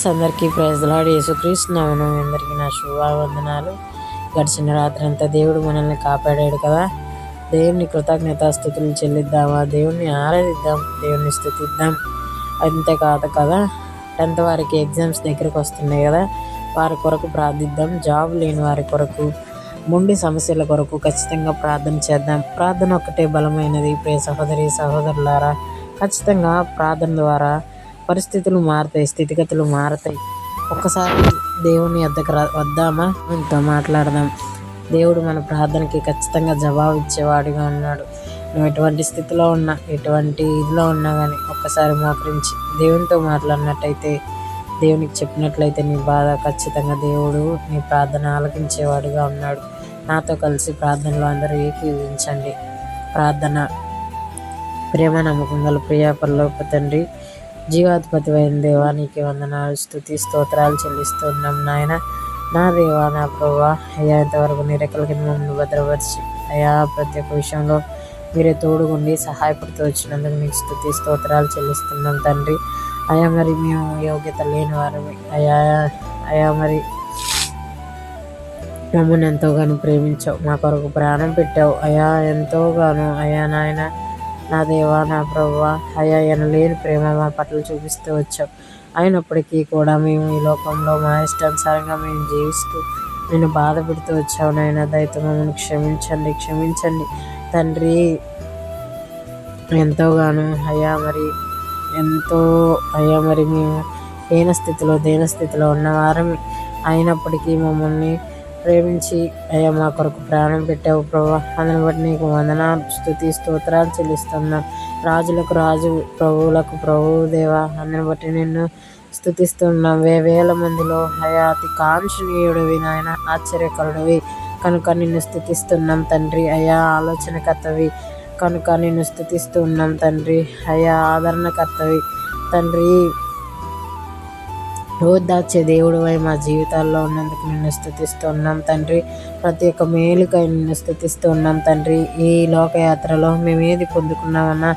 అందరికీ praise lord. యేసుక్రీస్తు నామమున అందరికీ నా శుభవందనాలు. గడిచిన రాత్రి అంతా దేవుడు మనల్ని కాపాడాడు కదా. దేవుని కృతజ్ఞతాస్తుతులు చెల్లిద్దామా, దేవుణ్ణి ఆరాధిద్దాం, దేవుణ్ణి స్తుతిద్దాం. అంతేకాదు కదా, 10th వారికి ఎగ్జామ్స్ దగ్గరకు వస్తున్నాయి కదా, వారి కొరకు ప్రార్థిద్దాం. జాబ్ లేని వారి కొరకు, మొండి సమస్యల కొరకు ఖచ్చితంగా ప్రార్థన చేద్దాం. ప్రార్థన ఒక్కటే బలమైనది. ప్రియ సహోదరి సహోదరులారా, ఖచ్చితంగా ప్రార్థన ద్వారా పరిస్థితులు మారుతాయి, స్థితిగతులు మారుతాయి. ఒక్కసారి దేవుని వద్దకు వద్దామా, ఇంతో మాట్లాడదాం. దేవుడు మన ప్రార్థనకి ఖచ్చితంగా జవాబు ఇచ్చేవాడిగా ఉన్నాడు. నువ్వు ఎటువంటి స్థితిలో ఉన్నా, ఎటువంటి ఇదిలో ఉన్నా కానీ ఒక్కసారి మోకరించి దేవునితో మాట్లాడినట్టయితే, దేవునికి చెప్పినట్లయితే నీ బాధ ఖచ్చితంగా దేవుడు నీ ప్రార్థన ఆలకించేవాడిగా ఉన్నాడు. నాతో కలిసి ప్రార్థనలో అందరూ ఏకీవించండి. ప్రార్థన. ప్రేమ నమ్మకం గల ప్రియ పరలోక తండ్రి, జీవాధిపతి అయిన దేవా, నీకే వందనాలు, స్తుతి స్తోత్రాలు చెల్లిస్తున్నాం నాయన. నా దేవా, నా ప్రభువా, అయ్యా ఇంతవరకు నీ రెక్కల కింద మమ్మల్ని భద్రపరిచి అయ్యా ప్రతి ఒక్క విషయంలో మీరే తోడుగుండి సహాయపడుతూ వచ్చినందుకు మీకు స్తుతి స్తోత్రాలు చెల్లిస్తున్నాం తండ్రి. అయ్యా మరి మేము యోగ్యత లేని వారమే అయ్యా మరి మమ్మల్ని ఎంతోగానో ప్రేమించావు, మా కొరకు ప్రాణం పెట్టావు అయ్యా, ఎంతోగానో అయ్యా నాయన. నా దేవా, నా ప్రభువా, అయ్యా ఎనలేని ప్రేమ మా పట్ల చూపిస్తూ వచ్చావు. అయినప్పటికీ కూడా మేము ఈ లోకంలో మా ఇష్టానుసారంగా మేము జీవిస్తూ నేను బాధ పెడుతూ వచ్చావు నాయన. దయతో మమ్మల్ని క్షమించండి తండ్రి. ఎంతోగానో అయ్యా మరి మేము దేన స్థితిలో ఉన్నవారం అయినప్పటికీ మమ్మల్ని ప్రేమించి అయ్యా మా కొరకు ప్రాణం పెట్టావు ప్రభా. అందుని బట్టి నీకు వందనాలు, స్తుతి స్తోత్రాలు చెల్లిస్తున్నాను. రాజులకు రాజు, ప్రభువులకు ప్రభువు దేవా, అందుని బట్టి నిన్ను స్తుతిస్తున్నాం. వేల మందిలో అయ్యా అతి కాంక్షణీయుడివి నాయన, ఆశ్చర్యకరుడివి కనుక నిన్ను స్తుతిస్తున్నాం తండ్రి. అయ్యా ఆలోచనకర్తవి కనుక నిన్ను స్తుతిస్తున్నాం తండ్రి. అయ్యా ఆదరణకర్తవి తండ్రి. ఓదార్చే దేవుడివై మా జీవితాల్లో ఉన్నందుకు నిన్ను స్తుతిస్తున్నాం తండ్రి. ప్రతి ఒక్క మేలుకై నిన్ను స్తుతిస్తున్నాం తండ్రి. ఈ లోకయాత్రలో మేము ఏది పొందుకున్నామన్నా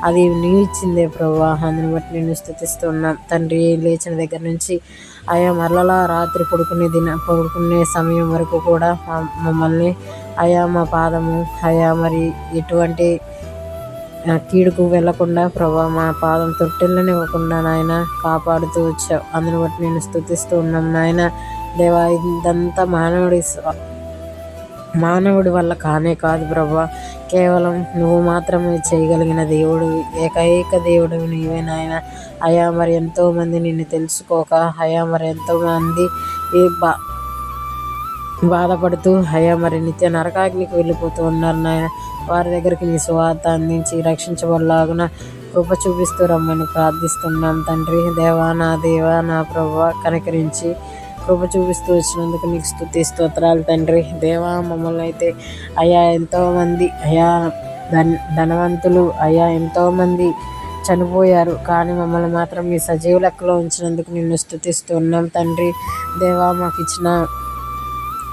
అది నీవు ఇచ్చిందే ప్రభువా. అందుని బట్టి నిన్ను స్తుతిస్తున్నాం తండ్రి. లేచిన దగ్గర నుంచి అయ్యా మరలా రాత్రి పడుకునే సమయం వరకు కూడా మమ్మల్ని అయ్యా మా పాదము అయ్యా మరి ఎటువంటి కీడుకు వెళ్లకుండా ప్రభా, మా పాదం తొట్టెళ్ళనివ్వకుండా నాయన కాపాడుతూ వచ్చావు. అందుని బట్టి నేను స్తుతిస్తూ ఉన్నాం నాయన. దేవా, ఇదంతా మానవుడి వల్ల కానే కాదు ప్రభా, కేవలం నువ్వు మాత్రమే చేయగలిగిన దేవుడు, ఏకైక దేవుడు నీవే నాయన. అయ్యా మరి ఎంతోమంది నిన్ను తెలుసుకోక అయ్యా మరి ఎంతోమంది బాధపడుతూ అయ్యా మరి నిత్య నరకాగ్నికి వెళ్ళిపోతూ ఉన్నారు నాయన. వారి దగ్గరికి నీ సువార్త అందించి రక్షించబడలాగున కృప చూపిస్తూ రమ్మని ప్రార్థిస్తున్నాం తండ్రి. దేవా, నా ప్రభువా, కనికరించి కృప చూపిస్తూ వచ్చినందుకు నీకు స్తుతి స్తోత్రాలు తండ్రి. దేవా, మమ్మల్ని అయితే అయ్యా ఎంతోమంది అయ్యా ధనవంతులు అయ్యా ఎంతోమంది చనిపోయారు, కానీ మమ్మల్ని మాత్రం మీ సజీవ లెక్కలో ఉంచినందుకు నిన్ను స్తుతిస్తూ ఉన్నాం తండ్రి. దేవా, మాకు ఇచ్చిన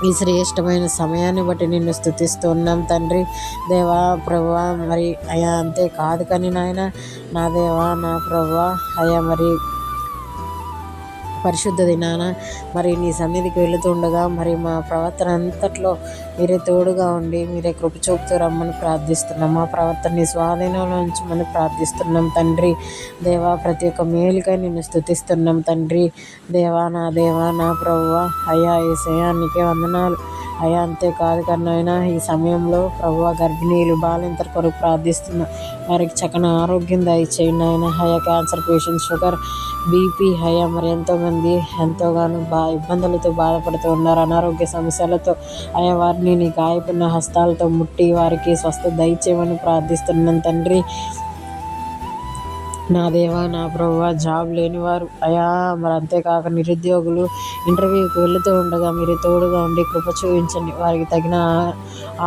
ఈ శ్రేష్టమైన సమయాన్ని బట్టి నిన్ను స్తుతిస్తూ ఉన్నాం తండ్రి. దేవా ప్రభువా, మరి అయ్యా అంతే కాదు కానీ నాయన, నా దేవా నా ప్రభువా, అయ్యా మరి పరిశుద్ధ దినాన మరి నీ సన్నిధికి వెళుతూ ఉండగా మరి మా ప్రవర్తన అంతట్లో మీరే తోడుగా ఉండి మీరే కృప చూపుతూ రమ్మని ప్రార్థిస్తున్నాం. మా ప్రవర్తన నీ స్వాధీనంలో ఉంచమని ప్రార్థిస్తున్నాం తండ్రి. దేవా, ప్రతి ఒక్క మేలుకై నిన్ను స్తుతిస్తున్నాం తండ్రి. దేవా, నా ప్రభువా, అయ్యా యేసయ్యా నీకే వందనాలు అయ్యా. అంతేకాదు కన్నా ఈ సమయంలో ప్రభువా గర్భిణీలు బాలింతల కొరకు ప్రార్థిస్తున్నా, వారికి చక్కని ఆరోగ్యం దయచేయండి ఆయన. అయ్యా క్యాన్సర్ పేషెంట్స్, షుగర్, బీపీ అయ్యా మరి ఎంతోమంది ఎంతోగానో ఇబ్బందులతో బాధపడుతూ ఉన్నారు, అనారోగ్య సమస్యలతో అయ్యా. వారిని నీ గాయపడిన హస్తాలతో ముట్టి వారికి స్వస్థత దయచేయమని ప్రార్థిస్తున్నాను తండ్రి. నా దేవా, నా ప్రభువా, జాబ్ లేనివారు అయ్యా మరి అంతేకాక నిరుద్యోగులు ఇంటర్వ్యూకి వెళుతూ ఉండగా మీరు తోడుగా ఉండి కృప చూపించండి. వారికి తగిన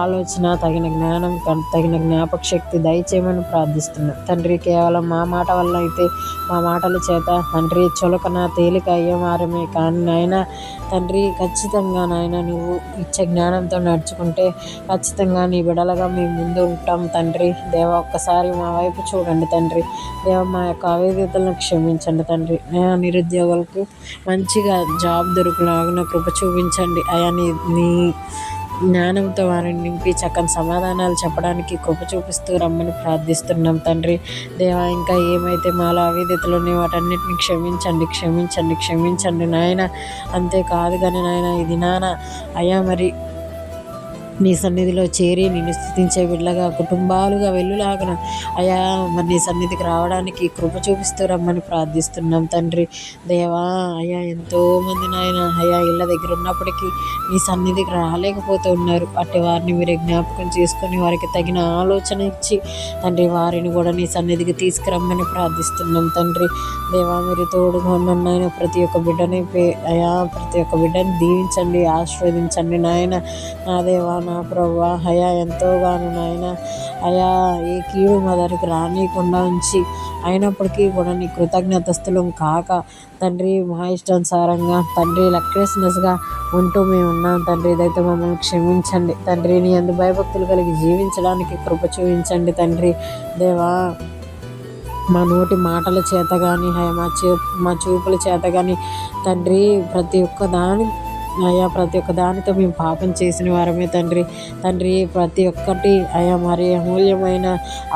ఆలోచన, తగిన జ్ఞానం, తగిన జ్ఞాపక శక్తి దయచేయమని ప్రార్థిస్తున్నాం తండ్రి. కేవలం మా మాట వల్ల అయితే, మా మాటల చేత తండ్రి చులకన తేలిక అయ్యేవారమే కానీ నాయన తండ్రి, ఖచ్చితంగా నాయన నువ్వు ఇచ్చే జ్ఞానంతో నడుచుకుంటే ఖచ్చితంగా నీ బిడలగా మేము ముందు ఉంటాం తండ్రి. దేవ, ఒక్కసారి మా వైపు చూడండి తండ్రి. దేవ, మా యొక్క అవిధేతలను క్షమించండి తండ్రి. అయా నిరుద్యోగులకు మంచిగా జాబ్ దొరికేలాగా కృప చూపించండి. అయా నీ జ్ఞానంతో వారిని నింపి చక్కని సమాధానాలు చెప్పడానికి కృప చూపిస్తూ రమ్మని ప్రార్థిస్తున్నాం తండ్రి. దేవా, ఇంకా ఏమైతే మాలో అవిధేతలు ఉన్నాయో వాటన్నిటిని క్షమించండి, క్షమించండి, క్షమించండి నాయన. అంతేకాదు కానీ నాయన, ఇది నాన్న అయ్యా మరి నీ సన్నిధిలో చేరి నిన్ను స్తుతించే బిడ్డలుగా కుటుంబాలుగా వెళ్ళులాగన అయా మరి నీ సన్నిధికి రావడానికి కృప చూపిస్తూ రమ్మని ప్రార్థిస్తున్నాం తండ్రి. దేవా, అయ్యా ఎంతోమంది నాయన అయా ఇళ్ళ దగ్గర ఉన్నప్పటికీ నీ సన్నిధికి రాలేకపోతూ ఉన్నారు. అట్టి వారిని మీరు జ్ఞాపకం చేసుకొని వారికి తగిన ఆలోచన ఇచ్చి తండ్రి వారిని కూడా నీ సన్నిధికి తీసుకురమ్మని ప్రార్థిస్తున్నాం తండ్రి. దేవా, మీరు తోడుగా ఉన్న ప్రతి ఒక్క బిడ్డని అయా ప్రతి ఒక్క బిడ్డని దీవించండి, ఆశీర్వదించండి నాయన. నా దేవా, నా ప్రభువా, అయా ఎంతోగాను నాయన అయా ఏ కీడు మా దగ్గరికి రానియకుండా ఉంచి అయినప్పటికీ కూడా నీ కృతజ్ఞతస్తులం కాక తండ్రి మా ఇష్టానుసారంగా తండ్రి లెక్లెస్నెస్గా ఉంటూ మేము ఉన్నాం తండ్రి. ఇదైతే మమ్మల్ని క్షమించండి తండ్రి. నీ అందు భయభక్తులు కలిగి జీవించడానికి కృప చూపించండి తండ్రి. దేవా, మా నోటి మాటల చేత కానీ మా చూపుల చేత కానీ తండ్రి ప్రతి ఒక్క దానితో మేము పాపం చేసిన వారమే తండ్రి. ప్రతి ఒక్కటి అయా మరి అమూల్యమైన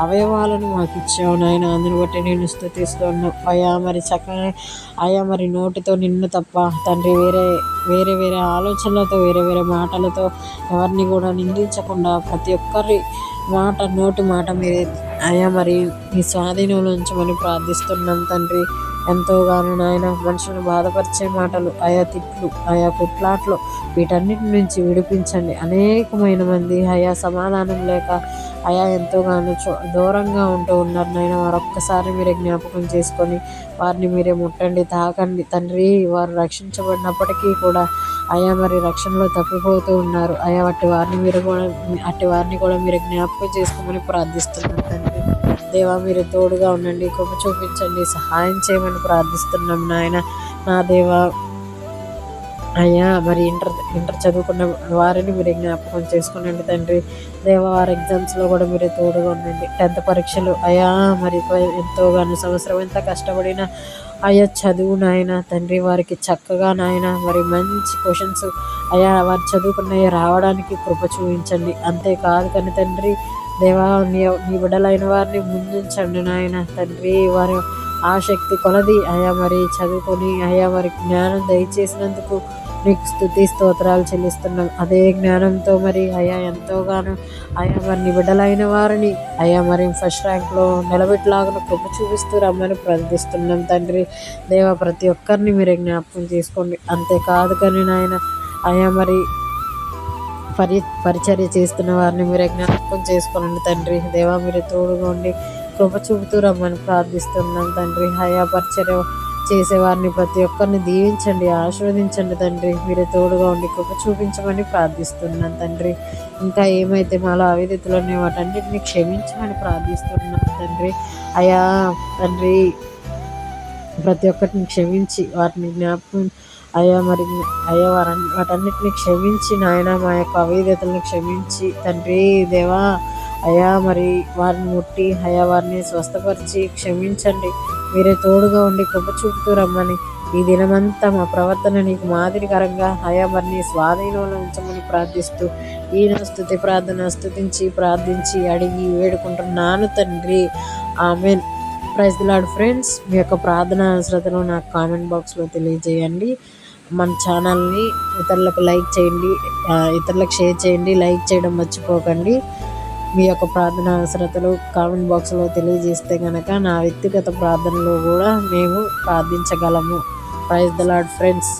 అవయవాలను మాకు ఇచ్చావు నాయన. అందుని బట్టి నేను స్తుతిస్తున్నాను అయా. మరి చక్కగా అయా మరి నోటితో నిన్ను తప్ప తండ్రి వేరే వేరే ఆలోచనలతో వేరే మాటలతో ఎవరిని కూడా నిందించకుండా ప్రతి ఒక్కరి నోటి మాట మీరే అయా మరి మీ స్వాధీనంలో ఉంచమని ప్రార్థిస్తున్నాం తండ్రి. ఎంతోగానో నాయన మనుషులను బాధపరిచే మాటలు, ఆయా తిట్లు, ఆయా కుట్లాట్లు వీటన్నిటి నుంచి విడిపించండి. అనేకమైన మంది అయా సమాధానం లేక అయా ఎంతోగానో దూరంగా ఉంటూ ఉన్నారు నాయన. మరొక్కసారి మీరే జ్ఞాపకం చేసుకొని వారిని మీరే ముట్టండి, తాకండి తండ్రి. వారు రక్షించబడినప్పటికీ కూడా అయా మరి రక్షణలో తప్పిపోతూ ఉన్నారు అయా. అట్టి వారిని కూడా మీరు జ్ఞాపకం చేసుకోమని ప్రార్థిస్తున్నాం తండ్రి. దేవా, మీరు తోడుగా ఉండండి, కృప చూపించండి, సహాయం చేయమని ప్రార్థిస్తున్నాం నాయన. నా దేవా, అయ్యా మరి ఇంటర్ చదువుకున్న వారిని మీరు జ్ఞాపకం చేసుకునండి తండ్రి. దేవా, వారి ఎగ్జామ్స్లో కూడా మీరు తోడుగా ఉండండి. 10th పరీక్షలు అయా మరి ఎంతోగానో సంవత్సరం ఎంత కష్టపడిన అయ్యా చదువు నాయన తండ్రి. వారికి చక్కగా నాయన మరి మంచి క్వశ్చన్స్ అయా వారు చదువుకున్నవి రావడానికి కృప చూపించండి. అంతేకాదు కానీ తండ్రి దేవా, నీ బిడ్డలైన వారిని ముందుంచండి నాయన తండ్రి. వారి ఆసక్తి కొలది అయా మరి చదువుకొని అయా వారికి జ్ఞానం దయచేసినందుకు నీకు స్తుతి స్తోత్రాలు చెల్లిస్తున్నాం. అదే జ్ఞానంతో మరి అయా ఎంతోగానో అయా మరి నీ బిడ్డలైన వారిని అయా మరి ఫస్ట్ ర్యాంక్లో నిలబెట్టలాగా కృప చూపిస్తూ రమ్మని ప్రార్థిస్తున్నాం తండ్రి. దేవా, ప్రతి ఒక్కరిని మీరే జ్ఞాపకం చేసుకోండి. అంతేకాదు కానీ నాయన అయా మరి పరిచర్య చేస్తున్న వారిని మీరే జ్ఞాపకం చేసుకోనండి తండ్రి. దేవా, మీరు తోడుగా ఉండి కృప చూపుతూ రమ్మని ప్రార్థిస్తున్నాం తండ్రి. అయా పరిచర్య చేసేవారిని ప్రతి ఒక్కరిని దీవించండి, ఆశీర్వదించండి తండ్రి. మీరు తోడుగా ఉండి కృప చూపించమని ప్రార్థిస్తున్నాను తండ్రి. ఇంకా ఏమైతే మాలో అవిధేతలు ఉన్నాయో వాటన్నిటిని క్షమించమని ప్రార్థిస్తున్నాను తండ్రి. అయా తండ్రి, ప్రతి ఒక్కరిని క్షమించి వాటిని జ్ఞాపకం అయ్యా మరి అయ్యా వాటన్నిటిని క్షమించి నాయన మా యొక్క అవిధేతలను క్షమించి తండ్రి. దేవా, అయా మరి వారిని ముట్టి అయా వారిని స్వస్థపరిచి క్షమించండి. మీరే తోడుగా ఉండి కృప చూపుతూ రమ్మని ఈ దినమంతా మా ప్రవర్తన నీకు మాదిరికరంగా అయా మరి నీ స్వాధీనంలో ఉంచమని ప్రార్థిస్తూ ఈయన స్తుతి ప్రార్థన ప్రార్థించి అడిగి వేడుకుంటున్నాను తండ్రి. Amen. Praise the lord friends. మీ యొక్క ప్రార్థన అవసరతను నాకు కామెంట్ బాక్స్లో తెలియజేయండి. మన ఛానల్ని ఇతరులకు లైక్ చేయండి, ఇతరులకు షేర్ చేయండి, లైక్ చేయడం మర్చిపోకండి. మీ యొక్క ప్రార్థన అవసరతలు కామెంట్ బాక్స్లో తెలియజేస్తే కనుక నా వ్యక్తిగత ప్రార్థనలో కూడా మేము ప్రార్థించగలము. Praise the lord friends.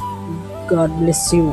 God bless you.